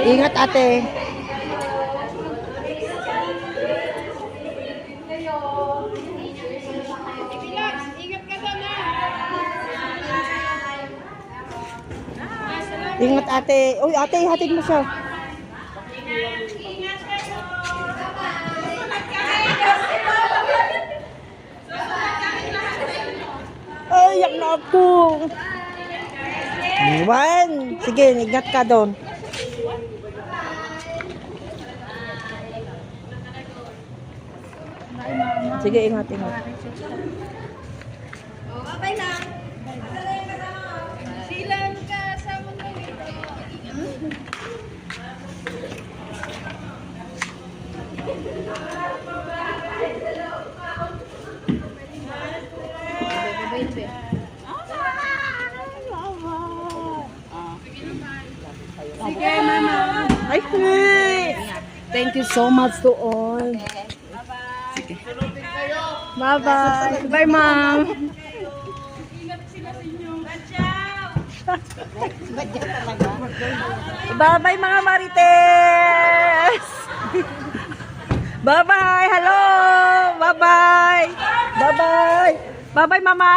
Ingat ate. Ingat ate. Uy ate, hatid mo siya. Ay, yak na ako. Iwan. Sige, ingat ka doon. Sige, ingat. Babay lang. Silang ka sa mundo nito. Sige, mama. Ay, thank you so much to all. Sige. Bye-bye. Bye, ma'am. Bye-bye, mga Marites. Bye-bye. Hello. Bye-bye. Bye-bye. Bye-bye, mama.